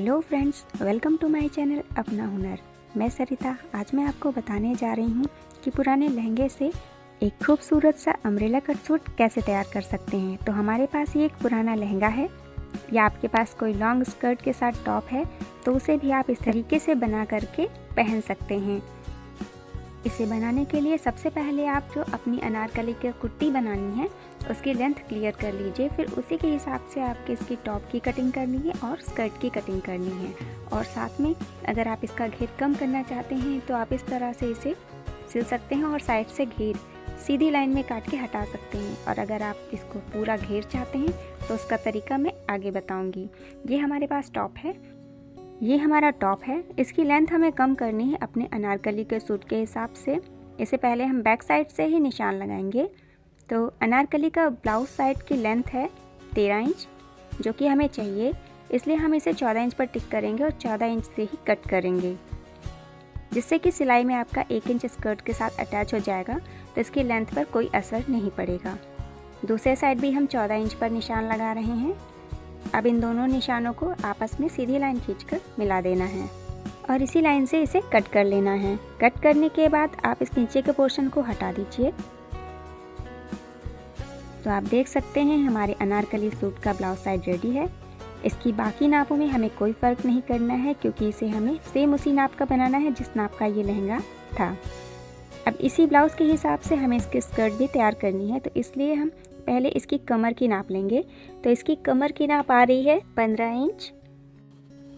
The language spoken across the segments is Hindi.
Hello friends, welcome to my channel Apna Hunar. मैं सरिता। आज मैं आपको बताने जा रही हूँ कि पुराने लहंगे से एक खूबसूरत सा अम्ब्रेला कट सूट कैसे तैयार कर सकते हैं। तो हमारे पास ये एक पुराना लहंगा है या आपके पास कोई लॉन्ग स्कर्ट के साथ टॉप है तो उसे भी आप इस तरीके से बना करके पहन सकते हैं। इसे बनाने के लिए सबसे पहले आप जो अपनी अनारकली की कुर्ती बनानी है उसकी लेंथ क्लियर कर लीजिए। फिर उसी के हिसाब से आपके इसकी टॉप की कटिंग करनी है और स्कर्ट की कटिंग करनी है। और साथ में अगर आप इसका घेर कम करना चाहते हैं तो आप इस तरह से इसे सिल सकते हैं और साइड से घेर सीधी लाइन में काट के हटा सकते हैं। और अगर आप इसको पूरा घेर चाहते हैं तो उसका तरीका मैं आगे बताऊँगी। ये हमारे पास टॉप है, ये हमारा टॉप है। इसकी लेंथ हमें कम करनी है अपने अनारकली के सूट के हिसाब से। इसे पहले हम बैक साइड से ही निशान लगाएंगे। तो अनारकली का ब्लाउज साइड की लेंथ है 13 इंच जो कि हमें चाहिए, इसलिए हम इसे 14 इंच पर टिक करेंगे और 14 इंच से ही कट करेंगे, जिससे कि सिलाई में आपका 1 इंच स्कर्ट के साथ अटैच हो जाएगा तो इसकी लेंथ पर कोई असर नहीं पड़ेगा। दूसरे साइड भी हम 14 इंच पर निशान लगा रहे हैं। अब इन दोनों निशानों को आपस में सीधी लाइन खींचकर मिला देना है और इसी लाइन से इसे कट कर लेना है। कट करने के बाद आप इस नीचे के पोर्शन को हटा दीजिए। तो आप देख सकते हैं हमारे अनारकली सूट का ब्लाउज साइड रेडी है। इसकी बाकी नापों में हमें कोई फ़र्क नहीं करना है क्योंकि इसे हमें सेम उसी नाप का बनाना है जिस नाप का ये लहंगा था। अब इसी ब्लाउज़ के हिसाब से हमें इसकी स्कर्ट भी तैयार करनी है, तो इसलिए हम पहले इसकी कमर की नाप लेंगे। तो इसकी कमर की नाप आ रही है 15 इंच।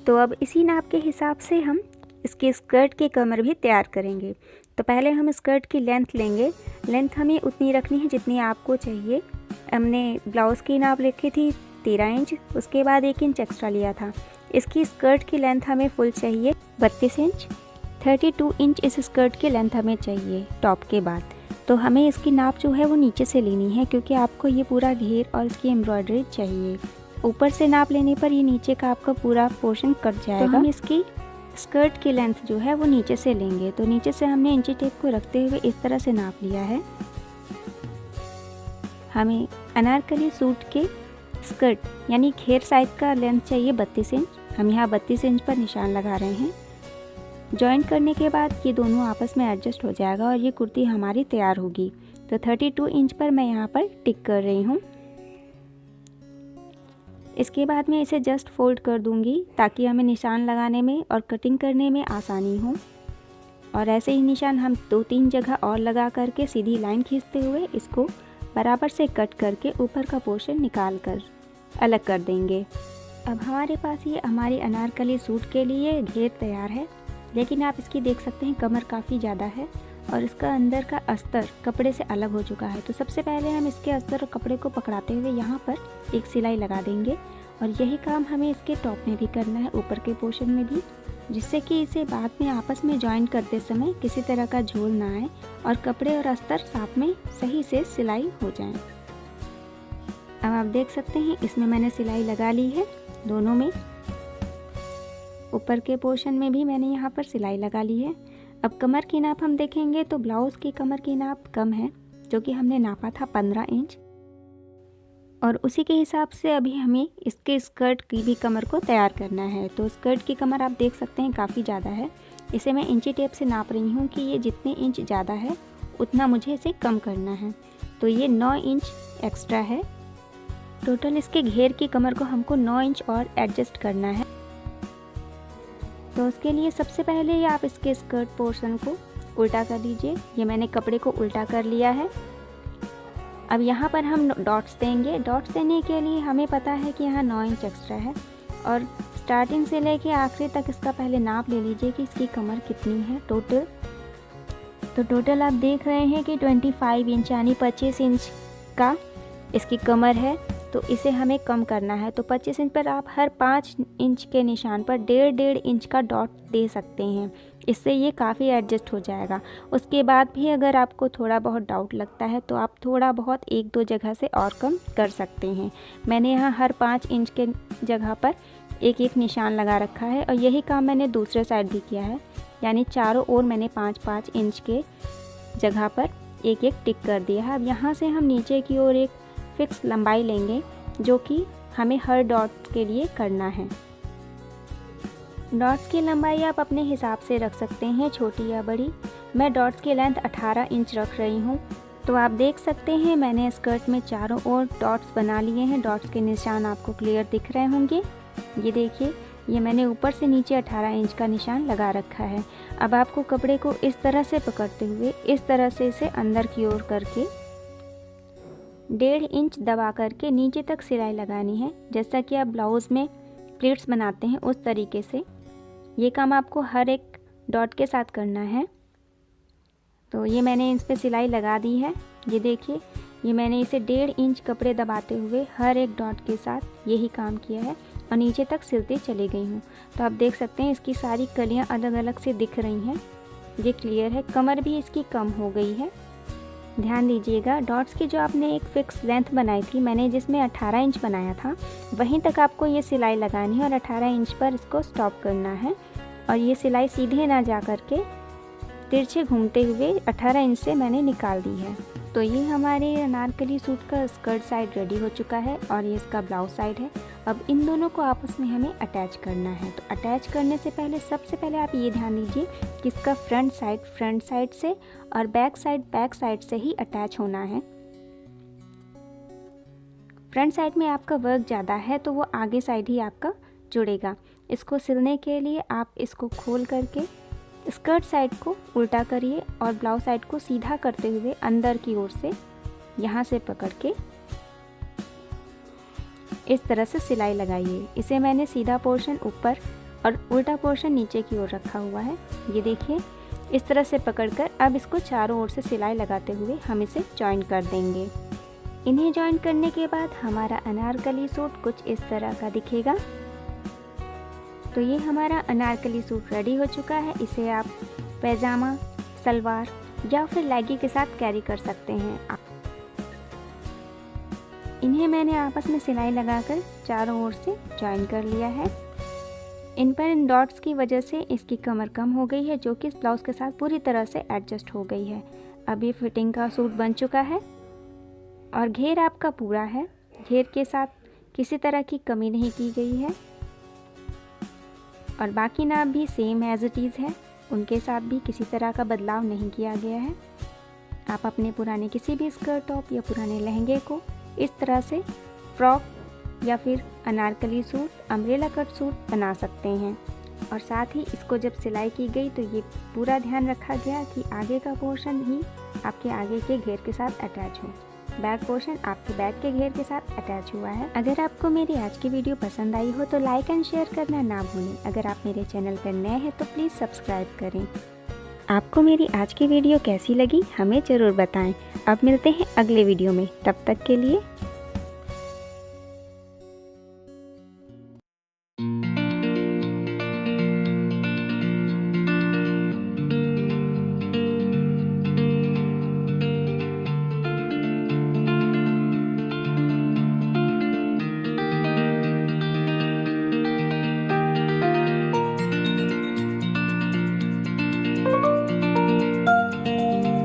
तो अब इसी नाप के हिसाब से हम इसकी स्कर्ट की कमर भी तैयार करेंगे। तो पहले हम स्कर्ट की लेंथ लेंगे। लेंथ हमें उतनी रखनी है जितनी आपको चाहिए। हमने ब्लाउज़ की नाप लिखी थी 13 इंच, उसके बाद 1 इंच एक्स्ट्रा लिया था। इसकी स्कर्ट की लेंथ हमें फुल चाहिए 32 इंच। 32 इंच इस स्कर्ट की लेंथ हमें चाहिए टॉप के बाद। तो हमें इसकी नाप जो है वो नीचे से लेनी है क्योंकि आपको ये पूरा घेर और इसकी एम्ब्रॉयडरी चाहिए। ऊपर से नाप लेने पर ये नीचे का आपका पूरा पोर्शन कट जाएगा। तो हम इसकी स्कर्ट की लेंथ जो है वो नीचे से लेंगे। तो नीचे से हमने इंची टेप को रखते हुए इस तरह से नाप लिया है। हमें अनारकली सूट के स्कर्ट यानी घेर साइड का लेंथ चाहिए 32 इंच। हम यहाँ 32 इंच पर निशान लगा रहे हैं। जॉइंट करने के बाद ये दोनों आपस में एडजस्ट हो जाएगा और ये कुर्ती हमारी तैयार होगी। तो 32 इंच पर मैं यहाँ पर टिक कर रही हूँ। इसके बाद मैं इसे जस्ट फोल्ड कर दूँगी ताकि हमें निशान लगाने में और कटिंग करने में आसानी हो। और ऐसे ही निशान हम 2-3 जगह और लगा करके सीधी लाइन खींचते हुए इसको बराबर से कट करके ऊपर का पोर्शन निकाल कर अलग कर देंगे। अब हमारे पास ये हमारी अनारकली सूट के लिए घेर तैयार है, लेकिन आप इसकी देख सकते हैं कमर काफ़ी ज़्यादा है और इसका अंदर का अस्तर कपड़े से अलग हो चुका है। तो सबसे पहले हम इसके अस्तर और कपड़े को पकड़ाते हुए यहाँ पर एक सिलाई लगा देंगे और यही काम हमें इसके टॉप में भी करना है, ऊपर के पोर्शन में भी, जिससे कि इसे बाद में आपस में जॉइन करते समय किसी तरह का झोल ना आए और कपड़े और अस्तर साथ में सही से सिलाई हो जाए। अब आप देख सकते हैं इसमें मैंने सिलाई लगा ली है दोनों में। ऊपर के पोर्शन में भी मैंने यहाँ पर सिलाई लगा ली है। अब कमर की नाप हम देखेंगे तो ब्लाउज़ की कमर की नाप कम है जो कि हमने नापा था 15 इंच, और उसी के हिसाब से अभी हमें इसके स्कर्ट की भी कमर को तैयार करना है। तो स्कर्ट की कमर आप देख सकते हैं काफ़ी ज़्यादा है। इसे मैं इंची टेप से नाप रही हूँ कि ये जितने इंच ज़्यादा है उतना मुझे इसे कम करना है। तो ये 9 इंच एक्स्ट्रा है। टोटल इसके घेर की कमर को हमको 9 इंच और एडजस्ट करना है। तो उसके लिए सबसे पहले आप इसके स्कर्ट पोर्शन को उल्टा कर लीजिए। ये मैंने कपड़े को उल्टा कर लिया है। अब यहाँ पर हम डॉट्स देंगे। डॉट्स देने के लिए हमें पता है कि यहाँ 9 इंच एक्स्ट्रा है और स्टार्टिंग से लेके आखिरी तक इसका पहले नाप ले लीजिए कि इसकी कमर कितनी है टोटल। तो टोटल आप देख रहे हैं कि 25 इंच यानी 25 इंच का इसकी कमर है। तो इसे हमें कम करना है। तो 25 इंच पर आप हर 5 इंच के निशान पर 1.5 इंच का डॉट दे सकते हैं। इससे ये काफ़ी एडजस्ट हो जाएगा। उसके बाद भी अगर आपको थोड़ा बहुत डाउट लगता है तो आप थोड़ा बहुत 1-2 जगह से और कम कर सकते हैं। मैंने यहाँ हर 5 इंच के जगह पर एक निशान लगा रखा है और यही काम मैंने दूसरे साइड भी किया है, यानी चारों ओर मैंने 5-5 इंच के जगह पर एक टिक कर दिया है। अब यहाँ से हम नीचे की ओर एक फिक्स लंबाई लेंगे जो कि हमें हर डॉट के लिए करना है। डॉट्स की लंबाई आप अपने हिसाब से रख सकते हैं, छोटी या बड़ी। मैं डॉट्स की लेंथ 18 इंच रख रही हूँ। तो आप देख सकते हैं मैंने स्कर्ट में चारों ओर डॉट्स बना लिए हैं। डॉट्स के निशान आपको क्लियर दिख रहे होंगे। ये देखिए, ये मैंने ऊपर से नीचे 18 इंच का निशान लगा रखा है। अब आपको कपड़े को इस तरह से पकड़ते हुए इस तरह से इसे अंदर की ओर करके 1.5 इंच दबा करके नीचे तक सिलाई लगानी है। जैसा कि आप ब्लाउज़ में प्लीट्स बनाते हैं उस तरीके से ये काम आपको हर एक डॉट के साथ करना है। तो ये मैंने इस पर सिलाई लगा दी है। ये देखिए, ये मैंने इसे 1.5 इंच कपड़े दबाते हुए हर एक डॉट के साथ यही काम किया है और नीचे तक सिलती चली गई हूँ। तो आप देख सकते हैं इसकी सारी कलियाँ अलग अलग से दिख रही हैं। ये क्लियर है। कमर भी इसकी कम हो गई है। ध्यान दीजिएगा, डॉट्स की जो आपने एक फ़िक्स लेंथ बनाई थी, मैंने जिसमें 18 इंच बनाया था, वहीं तक आपको ये सिलाई लगानी है और 18 इंच पर इसको स्टॉप करना है। और ये सिलाई सीधे ना जा कर के तिरछे घूमते हुए 18 इंच से मैंने निकाल दी है। तो ये हमारे अनारकली सूट का स्कर्ट साइड रेडी हो चुका है और ये इसका ब्लाउज साइड है। अब इन दोनों को आपस में हमें अटैच करना है। तो अटैच करने से पहले सबसे पहले आप ये ध्यान दीजिए कि इसका फ्रंट साइड से और बैक साइड से ही अटैच होना है। फ्रंट साइड में आपका वर्क ज़्यादा है तो वो आगे साइड ही आपका जुड़ेगा। इसको सिलने के लिए आप इसको खोल करके स्कर्ट साइड को उल्टा करिए और ब्लाउज साइड को सीधा करते हुए अंदर की ओर से यहाँ से पकड़ के इस तरह से सिलाई लगाइए। इसे मैंने सीधा पोर्शन ऊपर और उल्टा पोर्शन नीचे की ओर रखा हुआ है। ये देखिए, इस तरह से पकड़कर अब इसको चारों ओर से सिलाई लगाते हुए हम इसे जॉइन कर देंगे। इन्हें जॉइन करने के बाद हमारा अनारकली सूट कुछ इस तरह का दिखेगा। तो ये हमारा अनारकली सूट रेडी हो चुका है। इसे आप पैजामा, सलवार या फिर लेगी के साथ कैरी कर सकते हैं। इन्हें मैंने आपस में सिलाई लगाकर चारों ओर से जॉइन कर लिया है। इन पर इन डॉट्स की वजह से इसकी कमर कम हो गई है, जो कि इस ब्लाउज़ के साथ पूरी तरह से एडजस्ट हो गई है। अब ये फिटिंग का सूट बन चुका है और घेर आपका पूरा है। घेर के साथ किसी तरह की कमी नहीं की गई है और बाकी नाप भी सेम एज इट इज़ है, उनके साथ भी किसी तरह का बदलाव नहीं किया गया है। आप अपने पुराने किसी भी स्कर्ट टॉप या पुराने लहंगे को इस तरह से फ्रॉक या फिर Anarkali suit, umbrella cut suit बना सकते हैं। और साथ ही इसको जब सिलाई की गई तो ये पूरा ध्यान रखा गया कि आगे का पोर्शन ही आपके आगे के घेर के साथ अटैच हो, बैक पोर्शन आपके बैक के घेर के साथ अटैच हुआ है। अगर आपको मेरी आज की वीडियो पसंद आई हो तो लाइक एंड शेयर करना ना भूलें। अगर आप मेरे चैनल पर नए हैं तो प्लीज़ सब्सक्राइब करें। आपको मेरी आज की वीडियो कैसी लगी हमें ज़रूर बताएं। अब मिलते हैं अगले वीडियो में, तब तक के लिए